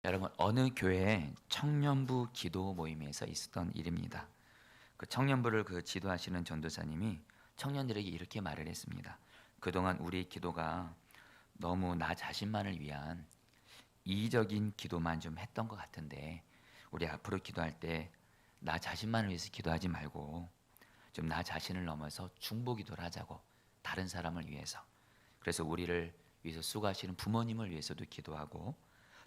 여러분, 어느 교회에 청년부 기도 모임에서 있었던 일입니다. 그 청년부를 지도하시는 전도사님이 청년들에게 이렇게 말을 했습니다. 그동안 우리 기도가 너무 나 자신만을 위한 이의적인 기도만 좀 했던 것 같은데, 우리 앞으로 기도할 때 나 자신만을 위해서 기도하지 말고 좀 나 자신을 넘어서 중보 기도를 하자고, 다른 사람을 위해서. 그래서 우리를 위해서 수고하시는 부모님을 위해서도 기도하고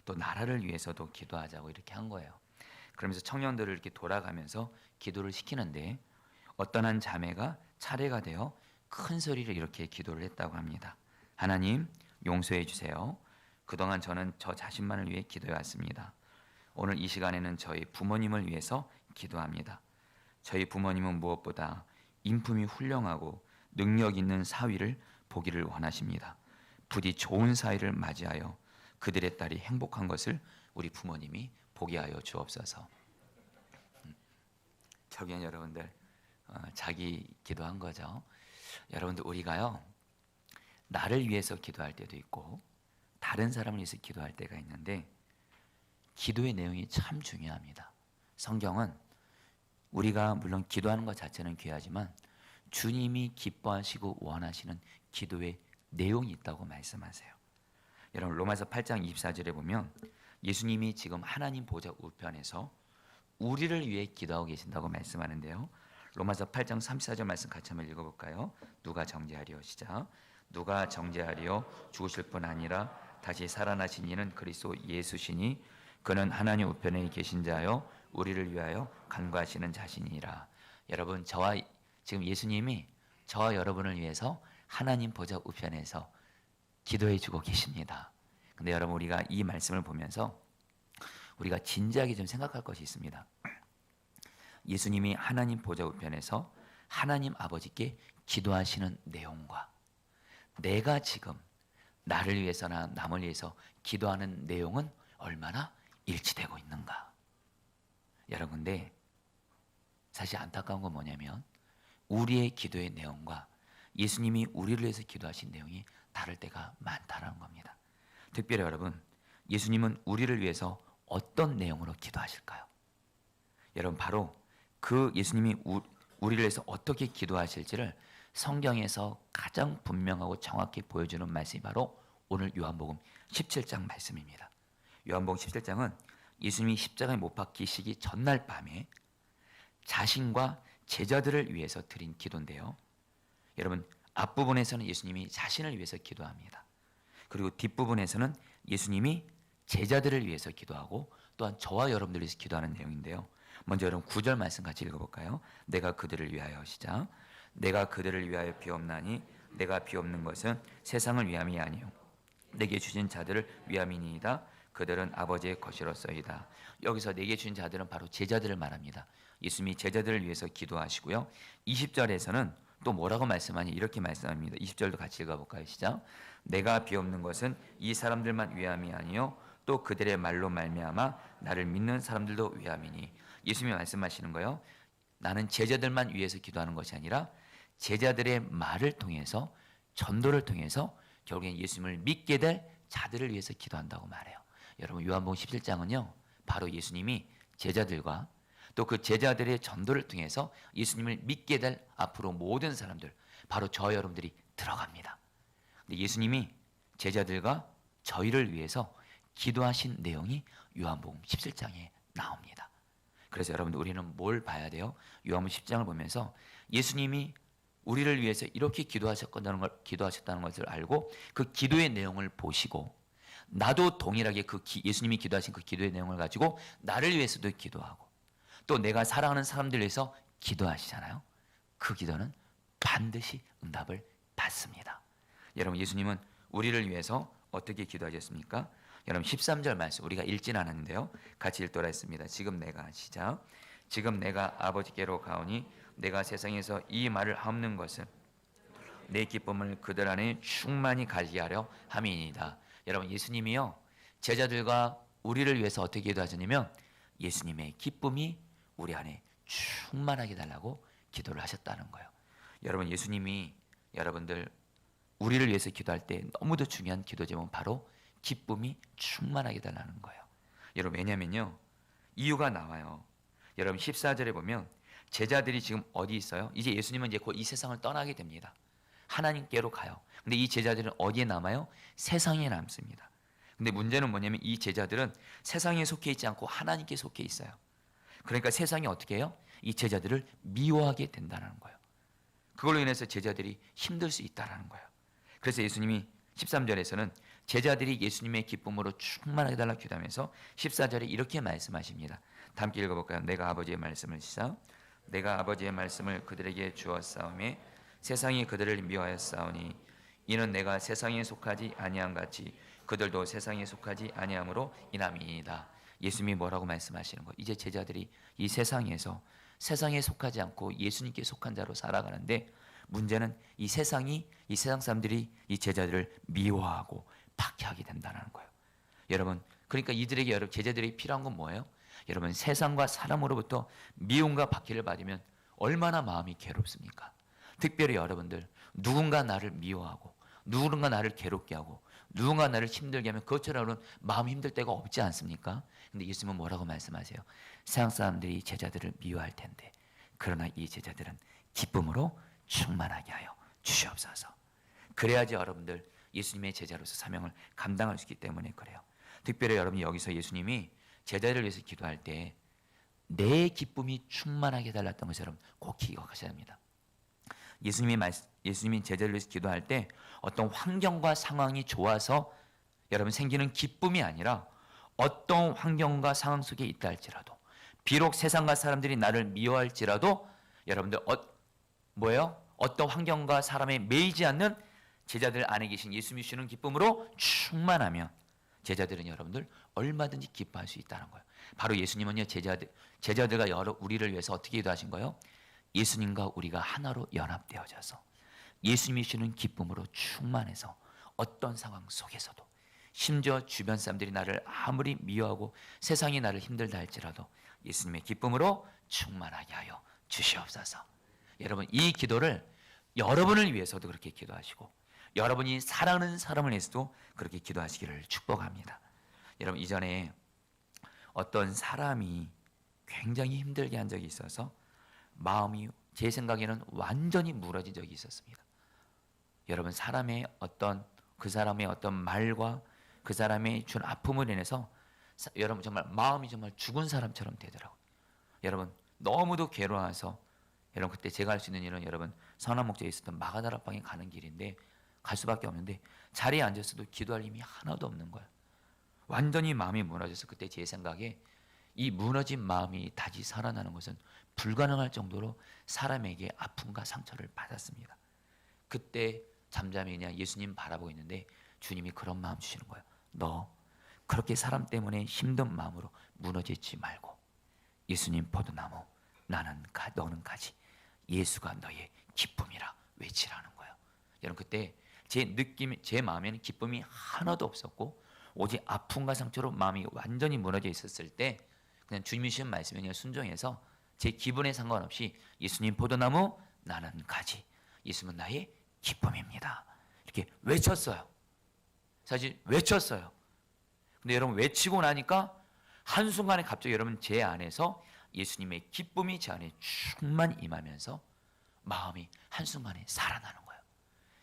또 나라를 위해서도 기도하자고 이렇게 한 거예요. 그러면서 청년들을 이렇게 돌아가면서 기도를 시키는데, 어떤 한 자매가 차례가 되어 큰 소리로 이렇게 기도를 했다고 합니다. 하나님, 용서해 주세요. 그동안 저는 저 자신만을 위해 기도해 왔습니다. 오늘 이 시간에는 저희 부모님을 위해서 기도합니다. 저희 부모님은 무엇보다 인품이 훌륭하고 능력 있는 사위를 보기를 원하십니다. 부디 좋은 사위를 맞이하여 그들의 딸이 행복한 것을 우리 부모님이 보게 하여 주옵소서. 결국엔 여러분들 자기 기도한 거죠. 여러분들, 우리가요, 나를 위해서 기도할 때도 있고 다른 사람을 위해서 기도할 때가 있는데, 기도의 내용이 참 중요합니다. 성경은 우리가 물론 기도하는 것 자체는 귀하지만 주님이 기뻐하시고 원하시는 기도의 내용이 있다고 말씀하세요. 여러분, 로마서 8장 24절에 보면 예수님이 지금 하나님 보좌 우편에서 우리를 위해 기도하고 계신다고 말씀하는데요. 로마서 8장 34절 말씀 같이 한번 읽어볼까요? 누가 정죄하리요? 시작. 누가 정죄하리요? 죽으실 뿐 아니라 다시 살아나신 이는 그리스도 예수시니 그는 하나님 우편에 계신 자요 우리를 위하여 간구하시는 자신이라. 여러분, 지금 예수님이 저와 여러분을 위해서 하나님 보좌 우편에서 기도해 주고 계십니다. 근데 여러분, 우리가 이 말씀을 보면서 우리가 진지하게 좀 생각할 것이 있습니다. 예수님이 하나님 보좌 우편에서 하나님 아버지께 기도하시는 내용과 내가 지금 나를 위해서나 남을 위해서 기도하는 내용은 얼마나 일치되고 있는가? 여러분, 근데 사실 안타까운 건 뭐냐면 우리의 기도의 내용과 예수님이 우리를 위해서 기도하신 내용이 다를 때가 많다는 겁니다. 특별히 여러분, 예수님은 우리를 위해서 어떤 내용으로 기도하실까요? 여러분, 바로 그 예수님이 우리를 위해서 어떻게 기도하실지를 성경에서 가장 분명하고 정확히 보여주는 말씀이 바로 오늘 요한복음 17장 말씀입니다. 요한복음 17장은 예수님이 십자가에 못 박히시기 전날 밤에 자신과 제자들을 위해서 드린 기도인데요. 여러분, 앞부분에서는 예수님이 자신을 위해서 기도합니다. 그리고 뒷부분에서는 예수님이 제자들을 위해서 기도하고 또한 저와 여러분들을 위해서 기도하는 내용인데요. 먼저 여러분 9절 말씀 같이 읽어볼까요? 내가 그들을 위하여, 시작. 내가 그들을 위하여 비옵나니 내가 비옵는 것은 세상을 위함이 아니요 내게 주신 자들을 위함이니이다. 그들은 아버지의 것이로소이다. 여기서 내게 주신 자들은 바로 제자들을 말합니다. 예수님이 제자들을 위해서 기도하시고요. 20절에서는 또 뭐라고 말씀하니? 이렇게 말씀합니다. 20절도 같이 읽어볼까요? 시작. 내가 비옵는 것은 이 사람들만 위함이 아니요 또 그들의 말로 말미암아 나를 믿는 사람들도 위함이니. 예수님이 말씀하시는 거예요. 나는 제자들만 위해서 기도하는 것이 아니라 제자들의 말을 통해서, 전도를 통해서 결국엔 예수님을 믿게 될 자들을 위해서 기도한다고 말해요. 여러분, 요한복음 17장은요 바로 예수님이 제자들과 또 그 제자들의 전도를 통해서 예수님을 믿게 될 앞으로 모든 사람들, 바로 저와 여러분들이 들어갑니다. 근데 예수님이 제자들과 저희를 위해서 기도하신 내용이 요한복음 17장에 나옵니다. 그래서 여러분들, 우리는 뭘 봐야 돼요? 요한복음 10장을 보면서 예수님이 우리를 위해서 이렇게 기도하셨다는 것을 알고 그 기도의 내용을 보시고, 나도 동일하게 예수님이 기도하신 그 기도의 내용을 가지고 나를 위해서도 기도하고 또 내가 사랑하는 사람들을 위해서 기도하시잖아요. 그 기도는 반드시 응답을 받습니다. 여러분, 예수님은 우리를 위해서 어떻게 기도하셨습니까? 여러분, 13절 말씀 우리가 읽진 않았는데요, 같이 읽도록 했습니다. 지금 내가, 시작. 지금 내가 아버지께로 가오니 내가 세상에서 이 말을 하옵는 것은 내 기쁨을 그들 안에 충만히 가지게 하려 함이니이다. 여러분, 예수님이요 제자들과 우리를 위해서 어떻게 기도하셨냐면 예수님의 기쁨이 우리 안에 충만하게 달라고 기도를 하셨다는 거예요. 여러분, 예수님이 여러분들 우리를 위해서 기도할 때 너무도 중요한 기도 제목은 바로 기쁨이 충만하게 달라는 거예요. 여러분 왜냐면요, 이유가 나와요. 여러분 14절에 보면 제자들이 지금 어디 있어요? 이제 예수님은 이제 곧 이 세상을 떠나게 됩니다. 하나님께로 가요. 근데 이 제자들은 어디에 남아요? 세상에 남습니다. 근데 문제는 뭐냐면 이 제자들은 세상에 속해 있지 않고 하나님께 속해 있어요. 그러니까 세상이 어떻게 해요? 이 제자들을 미워하게 된다는 거예요. 그걸로 인해서 제자들이 힘들 수 있다는 거예요. 그래서 예수님이 13절에서는 제자들이 예수님의 기쁨으로 충만하게 달라 기도하면서 14절에 이렇게 말씀하십니다. 다 함께 읽어볼까요? 내가 아버지의 말씀을 지사 내가 아버지의 말씀을 그들에게 주었사오매 세상이 그들을 미워하였사오니 이는 내가 세상에 속하지 아니함 같이 그들도 세상에 속하지 아니함으로 인함이니이다. 예수님이 뭐라고 말씀하시는 거예요? 이제 제자들이 이 세상에서 세상에 속하지 않고 예수님께 속한 자로 살아가는데 문제는 이 세상 사람들이 이 제자들을 미워하고 박해하게 된다는 거예요. 여러분, 그러니까 이들에게 여러분 제자들이 필요한 건 뭐예요? 여러분 세상과 사람으로부터 미움과 박해를 받으면 얼마나 마음이 괴롭습니까? 특별히 여러분들 누군가 나를 미워하고 누군가 나를 괴롭게 하고 누군가 나를 힘들게 하면 그것처럼은 마음이 힘들 때가 없지 않습니까? 근데 예수님은 뭐라고 말씀하세요? 세상 사람들이 제자들을 미워할 텐데 그러나 이 제자들은 기쁨으로 충만하게 하여 주시옵소서. 그래야지 여러분들 예수님의 제자로서 사명을 감당할 수 있기 때문에 그래요. 특별히 여러분 여기서 예수님이 제자들을 위해서 기도할 때 내 기쁨이 충만하게 달랐던 것을 여러분 꼭 기억하셔야 합니다. 예수님이 제자들을 위해서 기도할 때 어떤 환경과 상황이 좋아서 여러분 생기는 기쁨이 아니라 어떤 환경과 상황 속에 있다 할지라도 비록 세상과 사람들이 나를 미워할지라도 여러분들 뭐예요? 어떤 환경과 사람에 매이지 않는 제자들 안에 계신 예수님이 주시는 기쁨으로 충만하면 제자들은 여러분들 얼마든지 기뻐할 수 있다는 거예요. 바로 예수님은요 제자들과 우리를 위해서 어떻게 기도하신 거예요? 예수님과 우리가 하나로 연합되어져서 예수님이 주시는 기쁨으로 충만해서 어떤 상황 속에서도 심지어 주변 사람들이 나를 아무리 미워하고 세상이 나를 힘들다 할지라도 예수님의 기쁨으로 충만하게 하여 주시옵소서. 여러분 이 기도를 여러분을 위해서도 그렇게 기도하시고 여러분이 사랑하는 사람을 위해서도 그렇게 기도하시기를 축복합니다. 여러분 이전에 어떤 사람이 굉장히 힘들게 한 적이 있어서 마음이 제 생각에는 완전히 무너진 적이 있었습니다. 여러분 그 사람의 어떤 말과 그 사람이 준 아픔을 인해서 여러분 정말 마음이 정말 죽은 사람처럼 되더라고요. 여러분 너무도 괴로워서 여러분 그때 제가 할 수 있는 일은 여러분 선한 목적에 있었던 마가다락방에 가는 길인데 갈 수밖에 없는데 자리에 앉았어도 기도할 힘이 하나도 없는 거예요. 완전히 마음이 무너져서 그때 제 생각에 이 무너진 마음이 다시 살아나는 것은 불가능할 정도로 사람에게 아픔과 상처를 받았습니다. 그때 잠잠히 그냥 예수님 바라보고 있는데 주님이 그런 마음 주시는 거예요. 너 그렇게 사람 때문에 힘든 마음으로 무너지지 말고 예수님 포도나무 너는 가지 예수가 너의 기쁨이라 외치라는 거예요. 여러분 그때 제 마음에는 기쁨이 하나도 없었고 오직 아픔과 상처로 마음이 완전히 무너져 있었을 때 그냥 주님이 주신 말씀에 그냥 순종해서 제 기분에 상관없이 예수님 포도나무 나는 가지 예수는 나의 기쁨입니다 이렇게 외쳤어요. 사실 외쳤어요. 근데 여러분 외치고 나니까 한순간에 갑자기 여러분 제 안에서 예수님의 기쁨이 제 안에 충만히 임하면서 마음이 한순간에 살아나는 거예요.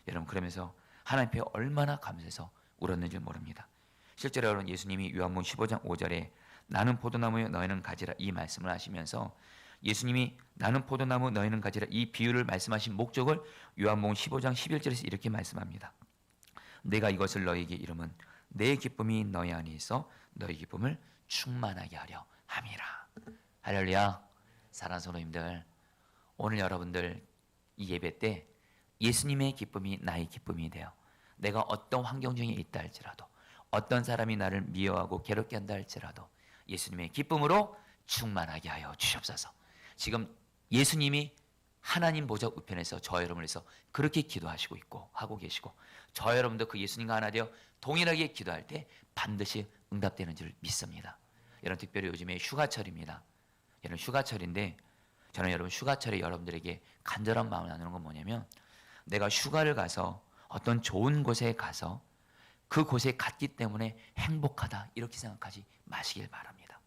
여러분 그러면서 하나님 앞에 얼마나 감사해서 울었는지 모릅니다. 실제로 여러분 예수님이 요한복음 15장 5절에 나는 포도나무요 너희는 가지라 이 말씀을 하시면서 예수님이 나는 포도나무 너희는 가지라 이 비유를 말씀하신 목적을 요한복음 15장 11절에서 이렇게 말씀합니다. 내가 이것을 너희에게 이름은 내 기쁨이 너희 안에 있어 너희 기쁨을 충만하게 하려 함이라. 할렐루야. 사랑하는 성도님들 오늘 여러분들 이 예배 때 예수님의 기쁨이 나의 기쁨이 돼요. 내가 어떤 환경 중에 있다 할지라도 어떤 사람이 나를 미워하고 괴롭게 한다 할지라도 예수님의 기쁨으로 충만하게 하여 주시옵소서. 지금 예수님이 하나님 보좌 우편에서 저 여러분을 위해서 그렇게 기도하시고 있고 하고 계시고 저 여러분도 그 예수님과 하나 되어 동일하게 기도할 때 반드시 응답되는 줄 믿습니다. 여러분 특별히 요즘에 휴가철입니다. 여러분 휴가철인데 저는 여러분 휴가철에 여러분들에게 간절한 마음을 나누는 건 뭐냐면 내가 휴가를 가서 어떤 좋은 곳에 가서 그곳에 갔기 때문에 행복하다 이렇게 생각하지 마시길 바랍니다.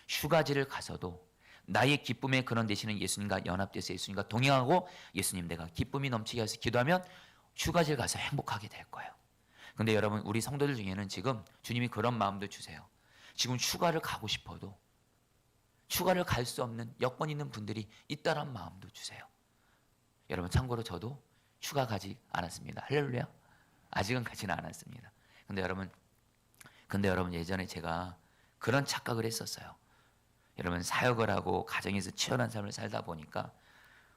휴가지를 가서도 나의 기쁨의 근원 되시는 예수님과 연합돼서 예수님과 동행하고 예수님 내가 기쁨이 넘치게 해서 기도하면 휴가지를 가서 행복하게 될 거예요. 근데 여러분 우리 성도들 중에는 지금 주님이 그런 마음도 주세요. 지금 휴가를 가고 싶어도 휴가를 갈 수 없는 여건 있는 분들이 있다란 마음도 주세요. 여러분 참고로 저도 휴가 가지 않았습니다. 할렐루야. 아직은 가지는 않았습니다. 근데 여러분 예전에 제가 그런 착각을 했었어요. 여러분 사역을 하고 가정에서 치열한 삶을 살다 보니까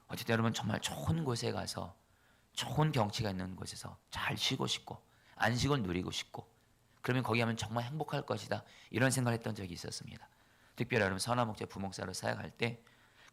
어쨌든 여러분 정말 좋은 곳에 가서 좋은 경치가 있는 곳에서 잘 쉬고 싶고 안식을 누리고 싶고 그러면 거기 가면 정말 행복할 것이다 이런 생각을 했던 적이 있었습니다. 특별히 여러분 선화목자 부목사로 사역할 때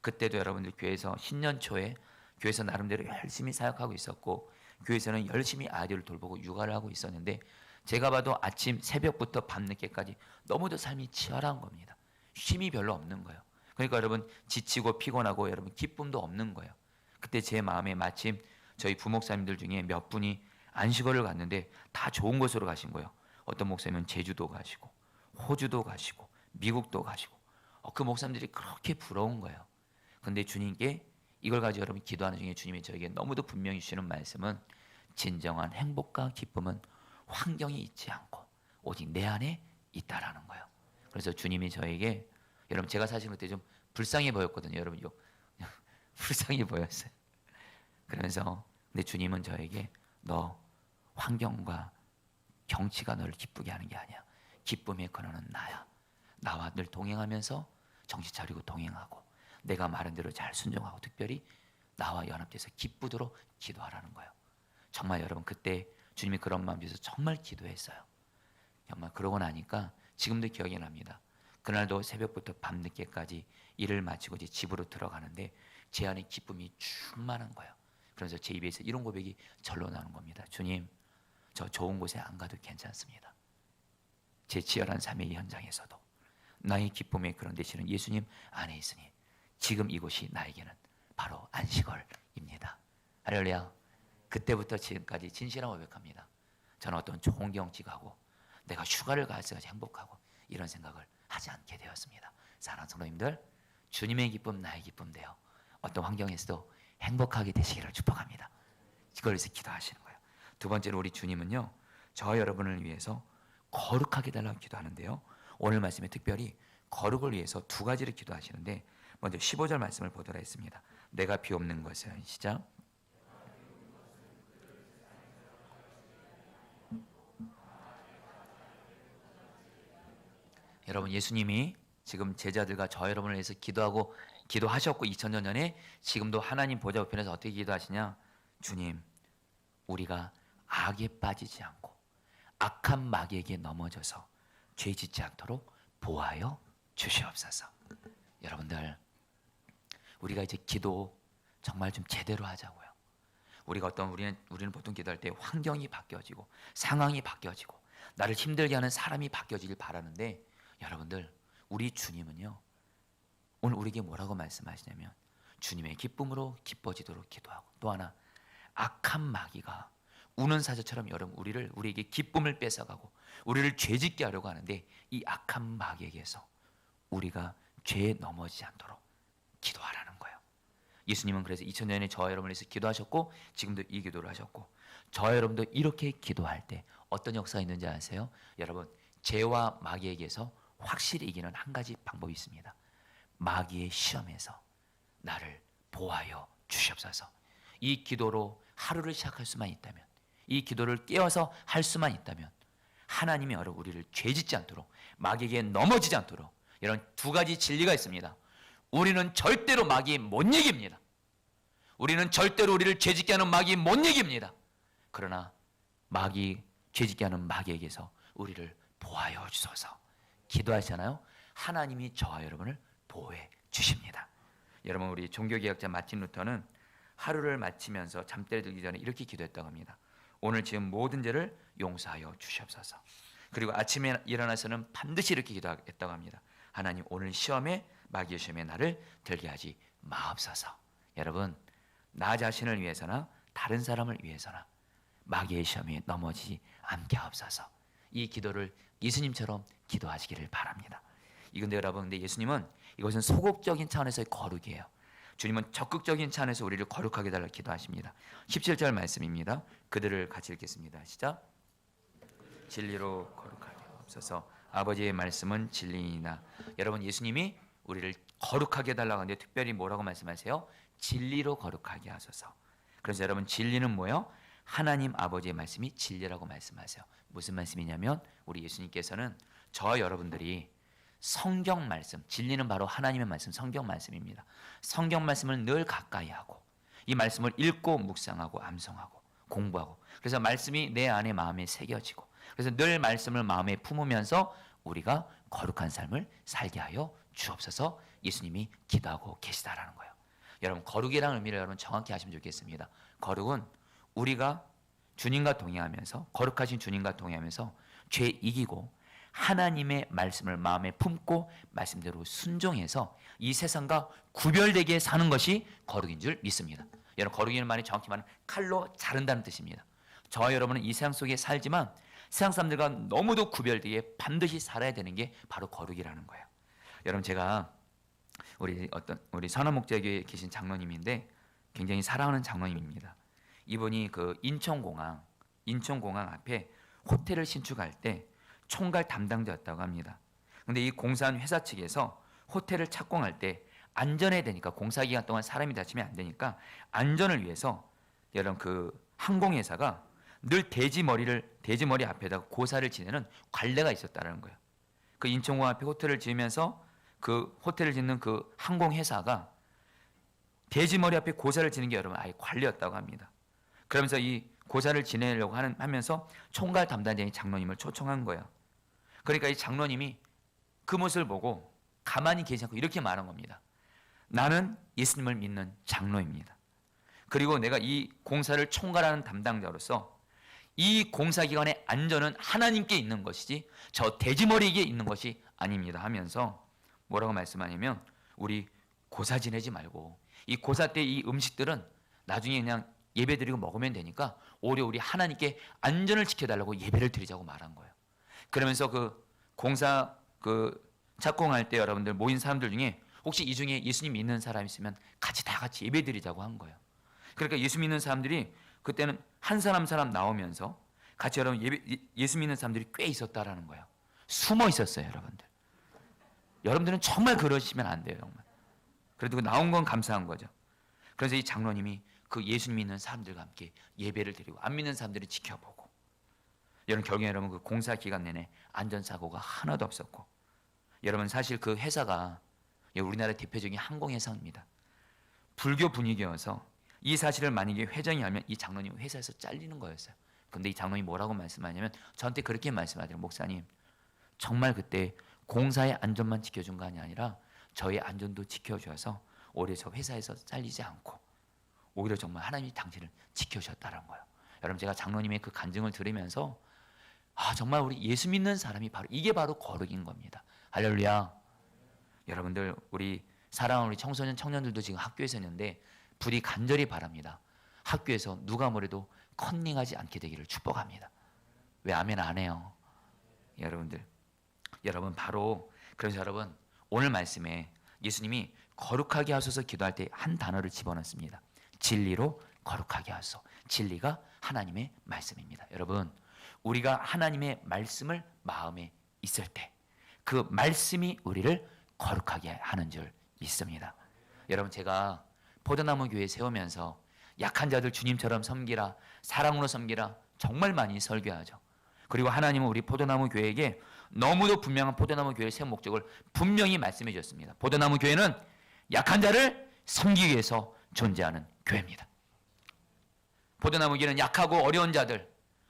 그때도 여러분들 교회에서 신년 초에 교회에서 나름대로 열심히 사역하고 있었고 교회에서는 열심히 아이들을 돌보고 육아를 하고 있었는데 제가 봐도 아침 새벽부터 밤늦게까지 너무도 삶이 치열한 겁니다. 쉼이 별로 없는 거예요. 그러니까 여러분 지치고 피곤하고 여러분 기쁨도 없는 거예요. 그때 제 마음에 마침 저희 부목사님들 중에 몇 분이 안식월을 갔는데 다 좋은 곳으로 가신 거예요. 어떤 목사님은 제주도 가시고 호주도 가시고 미국도 가시고 그 목사님들이 그렇게 부러운 거예요. 근데 주님께 이걸 가지고 여러분 기도하는 중에 주님이 저에게 너무도 분명히 주시는 말씀은 진정한 행복과 기쁨은 환경에 있지 않고 오직 내 안에 있다라는 거예요. 그래서 주님이 저에게 여러분 제가 사실 그때 좀 불쌍해 보였거든요. 여러분 불쌍해 보였어요. 그러면서 근데 주님은 저에게 너 환경과 경치가 너를 기쁘게 하는 게 아니야. 기쁨의 근원은 나야. 나와 늘 동행하면서 정신 차리고 동행하고 내가 말한 대로 잘 순종하고 특별히 나와 연합돼서 기쁘도록 기도하라는 거예요. 정말 여러분 그때 주님이 그런 마음 주셔서 정말 기도했어요. 정말 그러고 나니까 지금도 기억이 납니다. 그날도 새벽부터 밤늦게까지 일을 마치고 이제 집으로 들어가는데 제 안에 기쁨이 충만한 거예요. 그래서 제 입에서 이런 고백이 절로 나오는 겁니다. 주님, 저 좋은 곳에 안 가도 괜찮습니다. 제 치열한 삶의 현장에서도 나의 기쁨의 그런 되시는 예수님 안에 있으니 지금 이곳이 나에게는 바로 안식월입니다. 할렐루야. 그때부터 지금까지 진실하고 고백합니다. 저는 어떤 좋은 경치 가고 내가 휴가를 가서 행복하고 이런 생각을 하지 않게 되었습니다. 사랑하는 성도님들, 주님의 기쁨 나의 기쁨 되어 어떤 환경에서도 행복하게 되시기를 축복합니다. 이걸 위해서 기도하시는 거예요. 두 번째로 우리 주님은요, 저 여러분을 위해서 거룩하게 달라고 기도하는데요. 오늘 말씀에 특별히 거룩을 위해서 두 가지를 기도하시는데 먼저 15절 말씀을 보도록 하겠습니다. 내가 비옵는 것은 시작. 여러분 예수님이 지금 제자들과 저 여러분을 위해서 기도하셨고 2000년 전에 지금도 하나님 보좌 우편에서 어떻게 기도하시냐? 주님, 우리가 악에 빠지지 않고 악한 마귀에게 넘어져서 죄 짓지 않도록 보호하여 주시옵소서. 여러분들 우리가 이제 기도 정말 좀 제대로 하자고요. 우리는 보통 기도할 때 환경이 바뀌어지고 상황이 바뀌어지고 나를 힘들게 하는 사람이 바뀌어지길 바라는데 여러분들 우리 주님은요 오늘 우리에게 뭐라고 말씀하시냐면 주님의 기쁨으로 기뻐지도록 기도하고 또 하나 악한 마귀가 우는 사자처럼 여러분 우리에게 기쁨을 뺏어가고 우리를 죄짓게 하려고 하는데 이 악한 마귀에게서 우리가 죄에 넘어지지 않도록 기도하라는 거예요. 예수님은 그래서 2000년에 저와 여러분을 위해서 기도하셨고 지금도 이 기도를 하셨고 저와 여러분도 이렇게 기도할 때 어떤 역사가 있는지 아세요? 여러분 죄와 마귀에게서 확실히 이기는 한 가지 방법이 있습니다. 마귀의 시험에서 나를 보호하여 주시옵소서. 이 기도로 하루를 시작할 수만 있다면 이 기도를 깨어서 할 수만 있다면 하나님이 우리를 죄짓지 않도록 마귀에게 넘어지지 않도록 이런 두 가지 진리가 있습니다. 우리는 절대로 마귀에 못 이깁니다. 우리는 절대로 우리를 죄짓게 하는 마귀에 못 이깁니다. 그러나 죄짓게 하는 마귀에게서 우리를 보호하여 주소서. 기도하시잖아요. 하나님이 저와 여러분을 보호해 주십니다. 여러분 우리 종교개혁자 마틴 루터는 하루를 마치면서 잠자리 들기 전에 이렇게 기도했다고 합니다. 오늘 지은 모든 죄를 용서하여 주시옵소서. 그리고 아침에 일어나서는 반드시 이렇게 기도했다고 합니다. 하나님 오늘 마귀의 시험에 나를 들게 하지 마옵소서. 여러분 나 자신을 위해서나 다른 사람을 위해서나 마귀의 시험에 넘어지지 않게 하옵소서. 이 기도를 예수님처럼 기도하시기를 바랍니다. 이건데 여러분, 근데 예수님은 이것은 소극적인 차원에서의 거룩이에요. 주님은 적극적인 차원에서 우리를 거룩하게 달라 기도하십니다. 17절 말씀입니다. 그들을 같이 읽겠습니다. 시작. 진리로 거룩하게 하옵소서. 아버지의 말씀은 진리이나. 여러분, 예수님이 우리를 거룩하게 달라고 하는데 특별히 뭐라고 말씀하세요? 진리로 거룩하게 하소서. 그래서 여러분, 진리는 뭐예요? 하나님 아버지의 말씀이 진리라고 말씀하세요. 무슨 말씀이냐면 우리 예수님께서는 저와 여러분들이 성경 말씀, 진리는 바로 하나님의 말씀, 성경 말씀입니다. 성경 말씀을 늘 가까이 하고 이 말씀을 읽고 묵상하고 암송하고 공부하고, 그래서 말씀이 내 안에 마음에 새겨지고, 그래서 늘 말씀을 마음에 품으면서 우리가 거룩한 삶을 살게 하여 주옵소서. 예수님이 기도하고 계시다라는 거예요. 여러분, 거룩이라는 의미를 여러분 정확히 아시면 좋겠습니다. 거룩은 우리가 주님과 동행하면서, 거룩하신 주님과 동행하면서 죄 이기고 하나님의 말씀을 마음에 품고 말씀대로 순종해서 이 세상과 구별되게 사는 것이 거룩인 줄 믿습니다. 여러분, 거룩이라는 말이 정확히 말하면 칼로 자른다는 뜻입니다. 저와 여러분은 이 세상 속에 살지만 세상 사람들과 너무도 구별되게 반드시 살아야 되는 게 바로 거룩이라는 거예요. 여러분, 제가 우리 선화목자교회에 계신 장로님인데 굉장히 사랑하는 장로님입니다. 이분이 그 인천공항 앞에 호텔을 신축할 때 총괄 담당자였다고 합니다. 근데 이 공사한 회사 측에서 호텔을 착공할 때 안전해야 되니까, 공사 기간 동안 사람이 다치면 안 되니까 안전을 위해서 여러분 그 항공회사가 늘 돼지머리 앞에다가 고사를 지내는 관례가 있었다는 거예요. 그 인천공항 앞에 호텔을 지으면서 그 호텔을 짓는 그 항공회사가 돼지머리 앞에 고사를 지는 게 여러분 아예 관례였다고 합니다. 그러면서 이 고사를 지내려고 하면서 총괄 담당자인 장로님을 초청한 거예요. 그러니까 이 장로님이 그 모습을 보고 가만히 계시지 않고 이렇게 말한 겁니다. 나는 예수님을 믿는 장로입니다. 그리고 내가 이 공사를 총괄하는 담당자로서 이 공사 기간의 안전은 하나님께 있는 것이지 저 돼지머리에게 있는 것이 아닙니다 하면서 뭐라고 말씀하냐면, 우리 고사 지내지 말고 이 고사 때 이 음식들은 나중에 그냥 예배드리고 먹으면 되니까 오히려 우리 하나님께 안전을 지켜달라고 예배를 드리자고 말한 거예요. 그러면서 그 공사 착공할 때 여러분들 모인 사람들 중에 혹시 이 중에 예수님 믿는 사람 있으면 다 같이 예배드리자고 한 거예요. 그러니까 예수 믿는 사람들이 그때는 한 사람 나오면서 같이 여러분 예수 믿는 사람들이 꽤 있었다라는 거예요. 숨어 있었어요, 여러분들. 여러분들은 정말 그러시면 안 돼요, 정말. 그래도 나온 건 감사한 거죠. 그래서 이 장로님이 그 예수 믿는 사람들과 함께 예배를 드리고 안 믿는 사람들을 지켜보고, 결국에 여러분 그 공사 기간 내내 안전사고가 하나도 없었고, 여러분 사실 그 회사가 우리나라 대표적인 항공회사입니다. 불교 분위기여서 이 사실을 만약에 회장이 알면 이 장로님 회사에서 잘리는 거였어요. 근데 이 장로님이 뭐라고 말씀하냐면 저한테 그렇게 말씀하더라고요. 목사님, 정말 그때 공사의 안전만 지켜준 거 아니라 저의 안전도 지켜줘서 오히려 저 회사에서 잘리지 않고 오히려 정말 하나님이 당신을 지켜주셨다는 거예요. 여러분, 제가 장로님의 그 간증을 들으면서 정말 우리 예수 믿는 사람이 이게 바로 거룩인 겁니다. 할렐루야. 여러분들, 우리 사랑하는 우리 청소년 청년들도 지금 학교에서 있는데 부디 간절히 바랍니다. 학교에서 누가 뭐래도 컨닝하지 않게 되기를 축복합니다. 왜 아멘 안 해요? 여러분 바로 그래서 여러분 오늘 말씀에 예수님이 거룩하게 하소서 기도할 때 한 단어를 집어넣습니다. 진리로 거룩하게 하소서. 진리가 하나님의 말씀입니다. 여러분, 우리가 하나님의 말씀을 마음에 있을 때 그 말씀이 우리를 거룩하게 하는 줄 믿습니다. 여러분, 제가 포도나무 교회 세우면서 약한 자들 주님처럼 섬기라, 사랑으로 섬기라 정말 많이 설교하죠. 그리고 하나님은 우리 포도나무 교회에게 너무도 분명한 포도나무 교회의 세운 목적을 분명히 말씀해 주셨습니다. 포도나무 교회는 약한 자를 섬기기 위해서 존재하는 교회입니다. 포도나무 교회는 약하고 어려운 자들,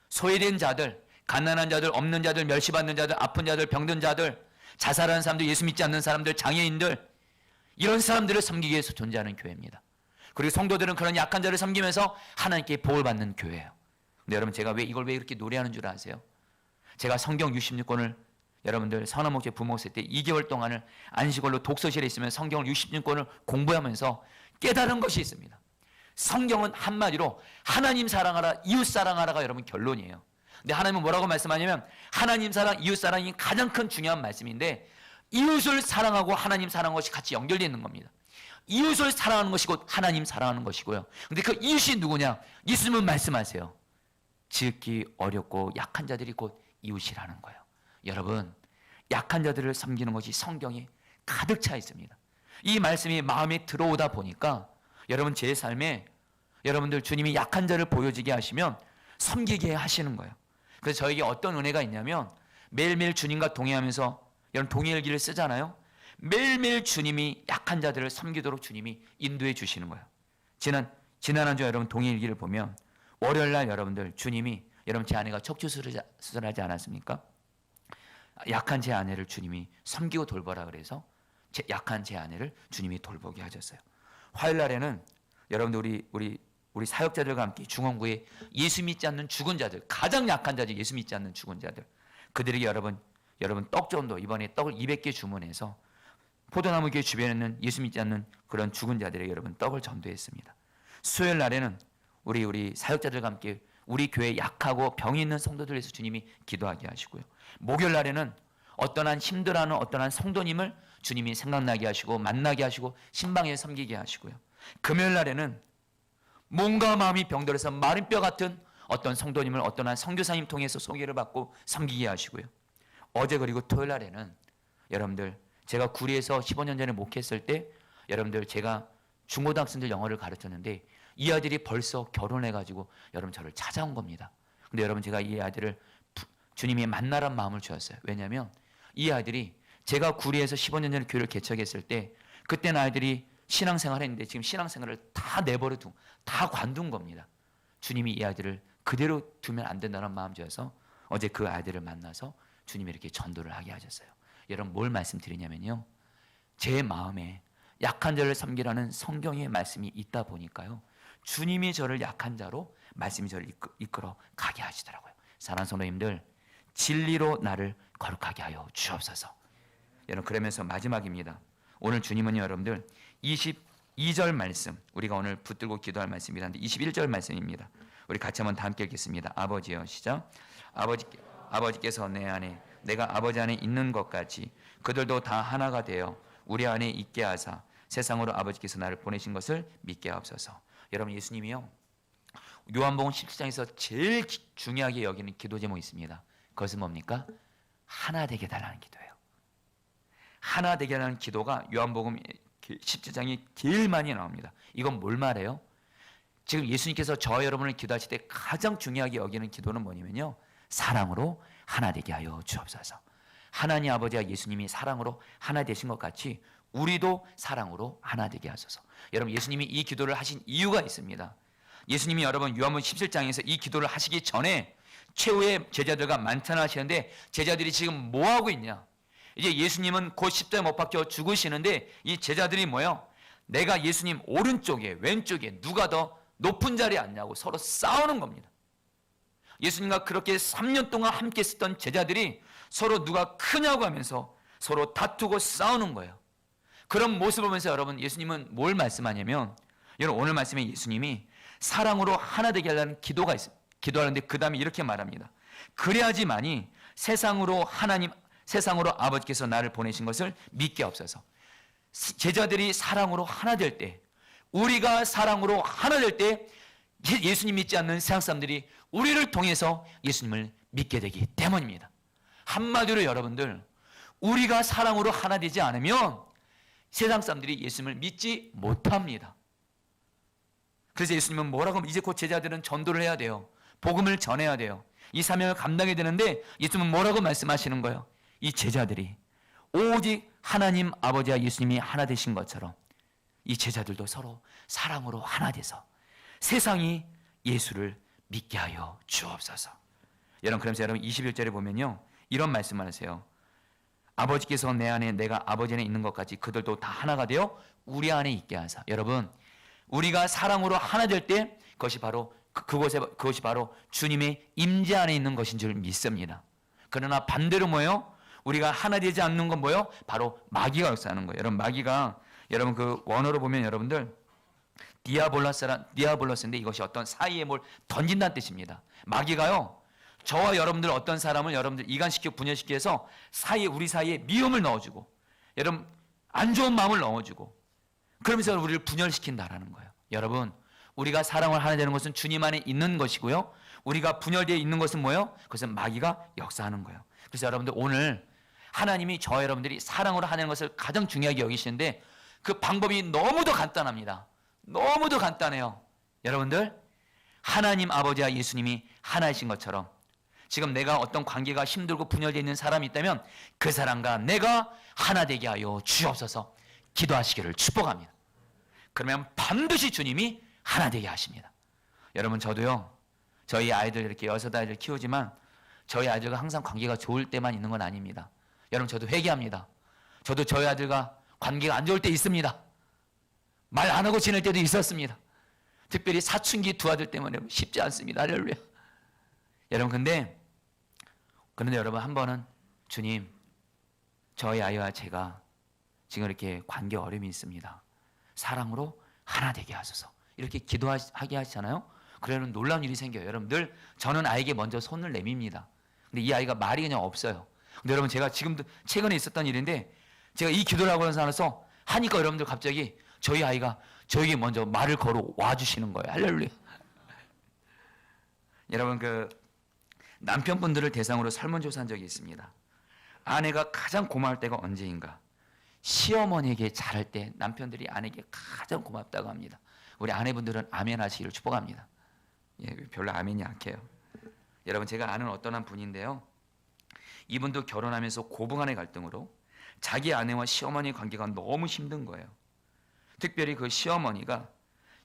소외된 자들, 가난한 자들, 없는 자들, 멸시받는 자들, 아픈 자들, 병든 자들, 자살하는 사람들, 예수 믿지 않는 사람들, 장애인들, 이런 사람들을 섬기기 위해서 존재하는 교회입니다. 그리고 성도들은 그런 약한 자를 섬기면서 하나님께 복을 받는 교회예요. 근데 여러분, 제가 이걸 왜 이렇게 노래하는 줄 아세요? 제가 성경 66권을 여러분들 선화목재 부목세 때 2개월 동안을 안식월로 독서실에 있으면 성경을 66권을 공부하면서 깨달은 것이 있습니다. 성경은 한마디로 하나님 사랑하라, 이웃 사랑하라가 여러분 결론이에요. 근데 하나님은 뭐라고 말씀하냐면 하나님 사랑, 이웃 사랑이 가장 큰 중요한 말씀인데 이웃을 사랑하고 하나님 사랑하는 것이 같이 연결되어 있는 겁니다. 이웃을 사랑하는 것이 곧 하나님 사랑하는 것이고요. 근데 그 이웃이 누구냐? 예수님은 말씀하세요. 지극히 어렵고 약한 자들이 곧 이웃이라는 거예요. 여러분, 약한 자들을 섬기는 것이 성경에 가득 차 있습니다. 이 말씀이 마음에 들어오다 보니까 여러분 제 삶에 여러분들 주님이 약한 자를 보여지게 하시면 섬기게 하시는 거예요. 그래서 저에게 어떤 은혜가 있냐면 매일매일 주님과 동행하면서 여러분 동행일기를 쓰잖아요. 매일매일 주님이 약한 자들을 섬기도록 주님이 인도해 주시는 거예요. 지난 한 주 여러분 동행일기를 보면 월요일날 여러분들 주님이 여러분 제 아내가 척추 수술하지 않았습니까? 약한 제 아내를 주님이 섬기고 돌보라 그래서 약한 제 아내를 주님이 돌보게 하셨어요. 화요일날에는 여러분들 우리 사역자들과 함께 중원구에 예수 믿지 않는 죽은 자들, 가장 약한 자들, 예수 믿지 않는 죽은 자들, 그들에게 여러분 떡 전도, 이번에 떡을 200개 주문해서 포도나무 교회 주변에 있는 예수 믿지 않는 그런 죽은 자들에게 여러분 떡을 전도했습니다. 수요일 날에는 우리 사역자들과 함께 우리 교회 약하고 병이 있는 성도들 위해서 주님이 기도하게 하시고요. 목요일 날에는 어떠한 힘들어하는 어떠한 성도님을 주님이 생각나게 하시고 만나게 하시고 신방에 섬기게 하시고요. 금요일 날에는 몸과 마음이 병들어서 마른 뼈 같은 어떤 성도님을 어떠한 선교사님 통해서 소개를 받고 섬기게 하시고요. 어제 그리고 토요일 날에는 여러분들 제가 구리에서 15년 전에 목회했을 때 여러분들 제가 중고등학생들 영어를 가르쳤는데 이 아들이 벌써 결혼해가지고 여러분 저를 찾아온 겁니다. 근데 여러분 제가 이 아들을 주님이 만나란 마음을 주었어요. 왜냐하면 이 아들이 제가 구리에서 15년 전에 교회를 개척했을 때 그때는 아이들이 신앙생활을 했는데 지금 신앙생활을 다 내버려두고 다 관둔 겁니다. 주님이 이 아이들을 그대로 두면 안 된다는 마음 주어서 어제 그 아이들을 만나서 주님이 이렇게 전도를 하게 하셨어요. 여러분 뭘 말씀드리냐면요, 제 마음에 약한 자를 섬기라는 성경의 말씀이 있다 보니까요, 주님이 저를 약한 자로 말씀이 저를 이끌어 가게 하시더라고요. 사랑하는 성도님들, 진리로 나를 거룩하게 하여 주옵소서. 여러분 그러면서 마지막입니다. 오늘 주님은 여러분들 22절 말씀, 우리가 오늘 붙들고 기도할 말씀이란데 21절 말씀입니다. 우리 같이 한번 다 함께 읽겠습니다. 아버지여, 시작. 아버지께서 내 안에 내가 아버지 안에 있는 것 같이 그들도 다 하나가 되어 우리 안에 있게 하사 세상으로 아버지께서 나를 보내신 것을 믿게 하옵소서. 여러분 예수님이요, 요한복음 17장에서 제일 중요하게 여기는 기도 제목이 있습니다. 그것은 뭡니까? 하나 되게 달라는 기도예요. 하나 되게 하는 기도가 요한복음 17장이 제일 많이 나옵니다. 이건 뭘 말해요? 지금 예수님께서 저 여러분을 기도하실 때 가장 중요하게 여기는 기도는 뭐냐면요, 사랑으로 하나 되게 하여 주옵소서. 하나님 아버지와 예수님이 사랑으로 하나 되신 것 같이 우리도 사랑으로 하나 되게 하소서. 여러분 예수님이 이 기도를 하신 이유가 있습니다. 예수님이 여러분 요한복음 17장에서 이 기도를 하시기 전에 최후의 제자들과 만찬하시는데 제자들이 지금 뭐 하고 있냐? 이제 예수님은 곧 십자가에 못 박혀 죽으시는데 이 제자들이 뭐예요? 내가 예수님 오른쪽에 왼쪽에 누가 더 높은 자리에 앉냐고 서로 싸우는 겁니다. 예수님과 그렇게 3년 동안 함께 있었던 제자들이 서로 누가 크냐고 하면서 서로 다투고 싸우는 거예요. 그런 모습을 보면서 여러분 예수님은 뭘 말씀하냐면, 여러분 오늘 말씀에 예수님이 사랑으로 하나 되게 하려는 기도가 있습니다. 기도하는데 그 다음에 이렇게 말합니다. 그래야지만이 세상으로 아버지께서 나를 보내신 것을 믿게 없어서. 제자들이 사랑으로 하나 될 때, 우리가 사랑으로 하나 될 때 예수님 믿지 않는 세상 사람들이 우리를 통해서 예수님을 믿게 되기 때문입니다. 한마디로 여러분들, 우리가 사랑으로 하나 되지 않으면 세상 사람들이 예수님을 믿지 못합니다. 그래서 예수님은 뭐라고 하면 이제 곧 제자들은 전도를 해야 돼요. 복음을 전해야 돼요. 이 사명을 감당해야 되는데 예수님은 뭐라고 말씀하시는 거예요? 이 제자들이 오직 하나님 아버지와 예수님이 하나 되신 것처럼 이 제자들도 서로 사랑으로 하나 돼서 세상이 예수를 믿게 하여 주옵소서. 여러분 그러면서 여러분 21절에 보면요, 이런 말씀을 하세요. 아버지께서 내 안에 내가 아버지 안에 있는 것 같이 그들도 다 하나가 되어 우리 안에 있게 하사. 여러분 우리가 사랑으로 하나 될 때 그것이 바로 주님의 임재 안에 있는 것인 줄 믿습니다. 그러나 반대로 뭐예요? 우리가 하나 되지 않는 건 뭐예요? 바로 마귀가 역사하는 거예요. 여러분 마귀가 여러분 그 원어로 보면 여러분들 디아볼로스인데 이것이 어떤 사이에 뭘 던진다는 뜻입니다. 마귀가요, 저와 여러분들 어떤 사람을 여러분들 이간시키고 분열시켜서 우리 사이에 미움을 넣어주고, 여러분 안 좋은 마음을 넣어주고, 그러면서 우리를 분열시킨다라는 거예요. 여러분, 우리가 사랑을 하나 되는 것은 주님 안에 있는 것이고요, 우리가 분열되어 있는 것은 뭐예요? 그것은 마귀가 역사하는 거예요. 그래서 여러분들 오늘 하나님이 저와 여러분들이 사랑으로 하는 것을 가장 중요하게 여기시는데 그 방법이 너무도 간단합니다. 너무도 간단해요. 여러분들, 하나님 아버지와 예수님이 하나이신 것처럼 지금 내가 어떤 관계가 힘들고 분열되어 있는 사람이 있다면 그 사람과 내가 하나 되게 하여 주옵소서 기도하시기를 축복합니다. 그러면 반드시 주님이 하나 되게 하십니다. 여러분, 저도요, 저희 아이들 이렇게 6아이들 키우지만 저희 아이들과 항상 관계가 좋을 때만 있는 건 아닙니다. 여러분, 저도 회개합니다. 저도 저희 아들과 관계가 안 좋을 때 있습니다. 말 안 하고 지낼 때도 있었습니다. 특별히 사춘기 2아들 때문에 쉽지 않습니다. 할렐루야. 여러분, 그런데 여러분, 한 번은 주님, 저희 아이와 제가 지금 이렇게 관계 어려움이 있습니다. 사랑으로 하나 되게 하소서. 이렇게 기도하게 하시잖아요. 그러면 놀라운 일이 생겨요. 여러분들, 저는 아이에게 먼저 손을 내밉니다. 근데 이 아이가 말이 그냥 없어요. 근데 여러분, 제가 지금도 최근에 있었던 일인데 제가 이 기도를 하고 나서 하니까 여러분들 갑자기 저희 아이가 저에게 먼저 말을 걸어 와주시는 거예요. 할렐루야. 여러분, 남편분들을 대상으로 설문조사한 적이 있습니다. 아내가 가장 고마울 때가 언제인가? 시어머니에게 잘할 때 남편들이 아내에게 가장 고맙다고 합니다. 우리 아내분들은 아멘 하시기를 축복합니다. 예, 별로 아멘이 약해요. 여러분, 제가 아는 어떤 한 분인데요, 이분도 결혼하면서 고부간의 갈등으로 자기 아내와 시어머니 관계가 너무 힘든 거예요. 특별히 그 시어머니가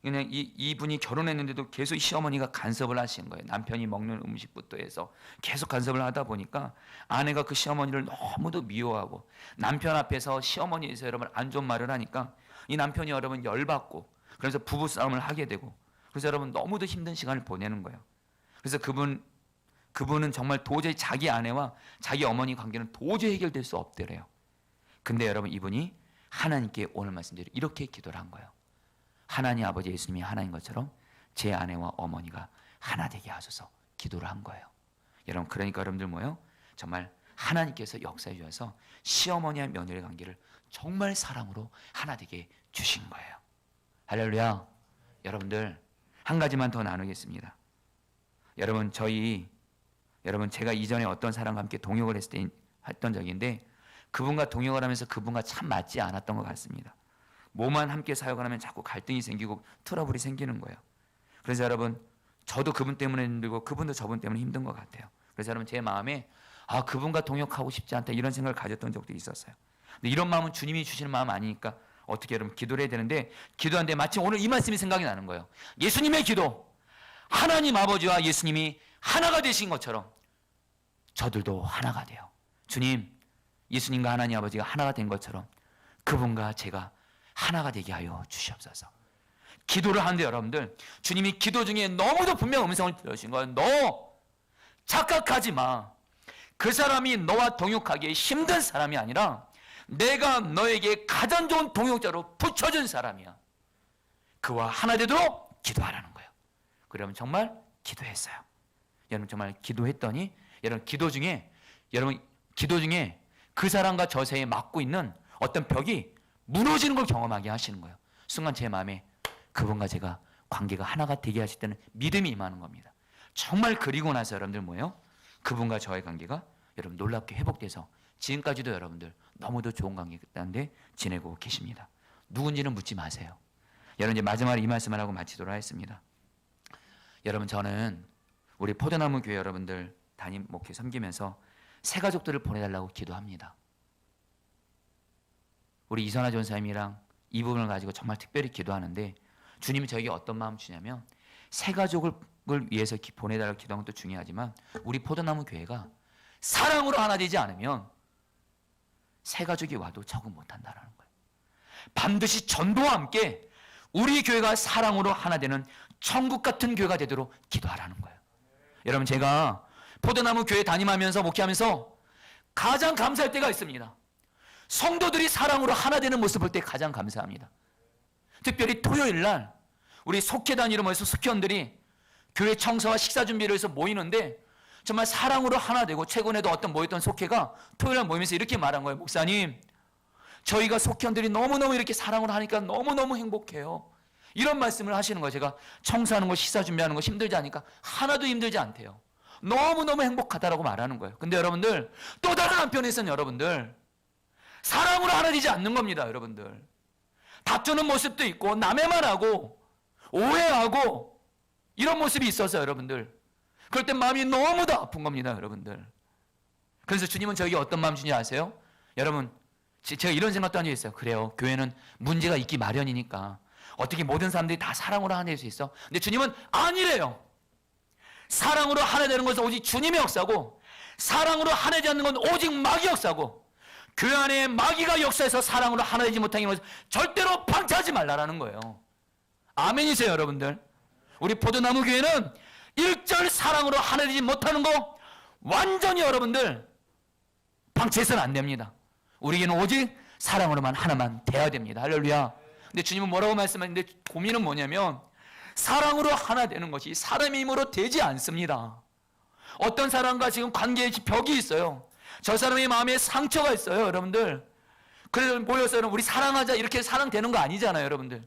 그냥 이분이 결혼했는데도 계속 시어머니가 간섭을 하신 거예요. 남편이 먹는 음식부터 해서 계속 간섭을 하다 보니까 아내가 그 시어머니를 너무도 미워하고 남편 앞에서 시어머니에서 여러분 안 좋은 말을 하니까 이 남편이 여러분 열받고 그래서 부부싸움을 하게 되고 그래서 여러분 너무도 힘든 시간을 보내는 거예요. 그래서 그분은 정말 도저히 자기 아내와 자기 어머니 관계는 도저히 해결될 수 없더래요. 근데 여러분, 이분이 하나님께 오늘 말씀대로 이렇게 기도를 한 거예요. 하나님 아버지 예수님이 하나인 것처럼 제 아내와 어머니가 하나 되게 하소서 기도를 한 거예요. 여러분, 그러니까 여러분들 뭐예요? 정말 하나님께서 역사해 주셔서 시어머니와 며느리 관계를 정말 사랑으로 하나 되게 주신 거예요. 할렐루야. 여러분들, 한 가지만 더 나누겠습니다. 여러분, 제가 이전에 어떤 사람과 함께 동역을 했던 적인데 그분과 동역을 하면서 그분과 참 맞지 않았던 것 같습니다. 뭐만 함께 사역을 하면 자꾸 갈등이 생기고 트러블이 생기는 거예요. 그래서 여러분, 저도 그분 때문에 힘들고 그분도 저분 때문에 힘든 것 같아요. 그래서 여러분, 제 마음에 그분과 동역하고 싶지 않다 이런 생각을 가졌던 적도 있었어요. 근데 이런 마음은 주님이 주시는 마음 아니니까 어떻게 여러분 기도를 해야 되는데 기도하는데 마침 오늘 이 말씀이 생각이 나는 거예요. 예수님의 기도, 하나님 아버지와 예수님이 하나가 되신 것처럼 저들도 하나가 돼요. 주님, 예수님과 하나님 아버지가 하나가 된 것처럼 그분과 제가 하나가 되게 하여 주시옵소서. 기도를 하는데 여러분들, 주님이 기도 중에 너무도 분명한 음성을 들으신 거예요. 너 착각하지 마. 그 사람이 너와 동역하기에 힘든 사람이 아니라 내가 너에게 가장 좋은 동역자로 붙여준 사람이야. 그와 하나 되도록 기도하라는 거예요. 그러면 정말 기도했어요. 여러분, 정말 기도했더니 여러분 기도 중에 그 사람과 저 사이에 막고 있는 어떤 벽이 무너지는 걸 경험하게 하시는 거예요. 순간 제 마음에 그분과 제가 관계가 하나가 되게 하실 때는 믿음이 임하는 겁니다. 정말 그리고 나서 여러분들 뭐예요? 그분과 저의 관계가 여러분 놀랍게 회복돼서 지금까지도 여러분들 너무도 좋은 관계인데 지내고 계십니다. 누군지는 묻지 마세요. 여러분, 이제 마지막으로 이 말씀을 하고 마치도록 하겠습니다. 여러분, 저는 우리 포도나무 교회 여러분들 담임 목회 섬기면서 새 가족들을 보내달라고 기도합니다. 우리 이선아 전사님이랑 이 부분을 가지고 정말 특별히 기도하는데 주님이 저에게 어떤 마음 주냐면 새 가족을 위해서 보내달라고 기도하는 것도 중요하지만 우리 포도나무 교회가 사랑으로 하나 되지 않으면 새 가족이 와도 적응 못한다는 거예요. 반드시 전도와 함께 우리 교회가 사랑으로 하나 되는 천국 같은 교회가 되도록 기도하라는 거예요. 여러분, 제가 포도나무 교회 담임하면서 목회하면서 가장 감사할 때가 있습니다. 성도들이 사랑으로 하나 되는 모습을 볼 때 가장 감사합니다. 특별히 토요일 날 우리 속회 단위로 모여서 속회원들이 교회 청소와 식사 준비를 해서 모이는데 정말 사랑으로 하나 되고, 최근에도 어떤 모였던 속회가 토요일날 모이면서 이렇게 말한 거예요. 목사님, 저희가 속회원들이 너무너무 이렇게 사랑으로 하니까 너무너무 행복해요. 이런 말씀을 하시는 거예요. 제가 청소하는 거, 식사 준비하는 거 힘들지 않으니까 하나도 힘들지 않대요. 너무너무 행복하다라고 말하는 거예요. 근데 여러분들, 또 다른 한편에서는 여러분들 사랑으로 하나 되지 않는 겁니다. 여러분들 다투는 모습도 있고, 남의 말하고 오해하고 이런 모습이 있어서 여러분들, 그럴 때 마음이 너무도 아픈 겁니다. 여러분들. 그래서 주님은 저에게 어떤 마음 주는지 아세요? 여러분, 제가 이런 생각도 한 적이 있어요. 그래요, 교회는 문제가 있기 마련이니까 어떻게 모든 사람들이 다 사랑으로 하나 될 수 있어? 근데 주님은 아니래요. 사랑으로 하나 되는 것은 오직 주님의 역사고, 사랑으로 하나 되지 않는 건 오직 마귀 역사고, 교회 안에 마귀가 역사해서 사랑으로 하나 되지 못하는 것을 절대로 방치하지 말라라는 거예요. 아멘이세요, 여러분들? 우리 포도나무 교회는 일절 사랑으로 하나 되지 못하는 거 완전히 여러분들 방치해서는 안 됩니다. 우리에게는 오직 사랑으로만 하나만 돼야 됩니다. 할렐루야. 근데 주님은 뭐라고 말씀하시는데, 고민은 뭐냐면 사랑으로 하나 되는 것이 사람의 힘으로 되지 않습니다. 어떤 사람과 지금 관계에 벽이 있어요. 저 사람의 마음에 상처가 있어요. 여러분들, 그래서 모여서 우리 사랑하자 이렇게 사랑되는 거 아니잖아요. 여러분들,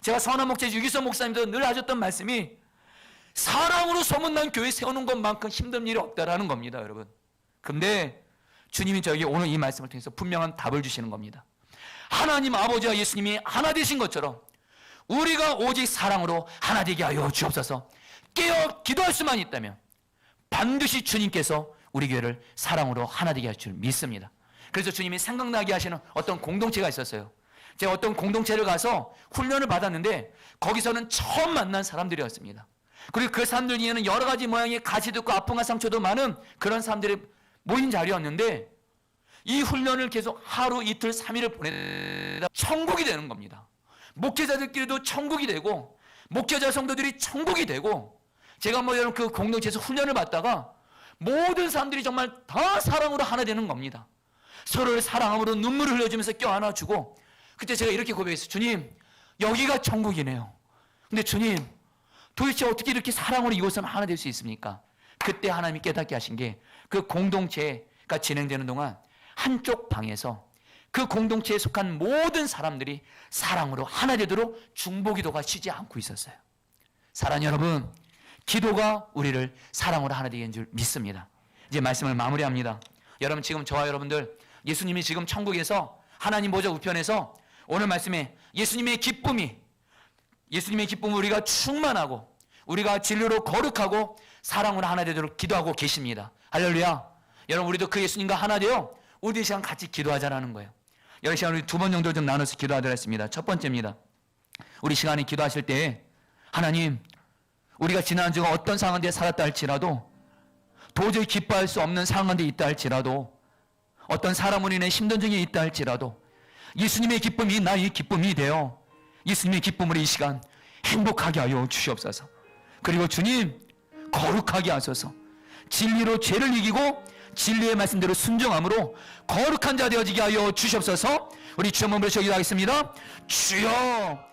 제가 선한 목자 유기선 목사님도 늘 하셨던 말씀이 사랑으로 소문난 교회 세우는 것만큼 힘든 일이 없다라는 겁니다. 여러분, 근데 주님이 저에게 오늘 이 말씀을 통해서 분명한 답을 주시는 겁니다. 하나님 아버지와 예수님이 하나 되신 것처럼 우리가 오직 사랑으로 하나 되게 하여 주옵소서. 깨어 기도할 수만 있다면 반드시 주님께서 우리 교회를 사랑으로 하나 되게 할 줄 믿습니다. 그래서 주님이 생각나게 하시는 어떤 공동체가 있었어요. 제가 어떤 공동체를 가서 훈련을 받았는데 거기서는 처음 만난 사람들이었습니다. 그리고 그 사람들 중에는 여러 가지 모양의 가시도 있고 아픔과 상처도 많은 그런 사람들이 모인 자리였는데, 이 훈련을 계속 하루 이틀 3일을 보내다 천국이 되는 겁니다. 목회자들끼리도 천국이 되고, 목회자 성도들이 천국이 되고, 제가 여러분 그 공동체에서 훈련을 받다가 모든 사람들이 정말 다 사랑으로 하나 되는 겁니다. 서로를 사랑함으로 눈물을 흘려주면서 껴안아주고, 그때 제가 이렇게 고백했어요. 주님, 여기가 천국이네요. 근데 주님, 도대체 어떻게 이렇게 사랑으로 이곳은 하나 될 수 있습니까? 그때 하나님이 깨닫게 하신 게, 그 공동체가 진행되는 동안 한쪽 방에서 그 공동체에 속한 모든 사람들이 사랑으로 하나 되도록 중보기도가 쉬지 않고 있었어요. 사랑하는 여러분, 기도가 우리를 사랑으로 하나 되게 하는 줄 믿습니다. 이제 말씀을 마무리합니다. 여러분, 지금 저와 여러분들, 예수님이 지금 천국에서 하나님 보좌 우편에서 오늘 말씀에 예수님의 기쁨을 우리가 충만하고 우리가 진리로 거룩하고 사랑으로 하나 되도록 기도하고 계십니다. 할렐루야. 여러분, 우리도 그 예수님과 하나 되어 우리 이 시간 같이 기도하자라는 거예요. 여기 시간 우리 두 번 정도 좀 나눠서 기도하도록 했습니다. 첫 번째입니다. 우리 시간에 기도하실 때, 하나님, 우리가 지난주가 어떤 상황에 살았다 할지라도, 도저히 기뻐할 수 없는 상황에 있다 할지라도, 어떤 사람으로 인해 힘든 중에 있다 할지라도 예수님의 기쁨이 나의 기쁨이 되어 예수님의 기쁨으로 이 시간 행복하게 하여 주시옵소서. 그리고 주님, 거룩하게 하소서. 진리로 죄를 이기고 진리의 말씀대로 순종함으로 거룩한 자 되어지게 하여 주시옵소서. 우리 주여 몸을 기도하겠습니다. 주여.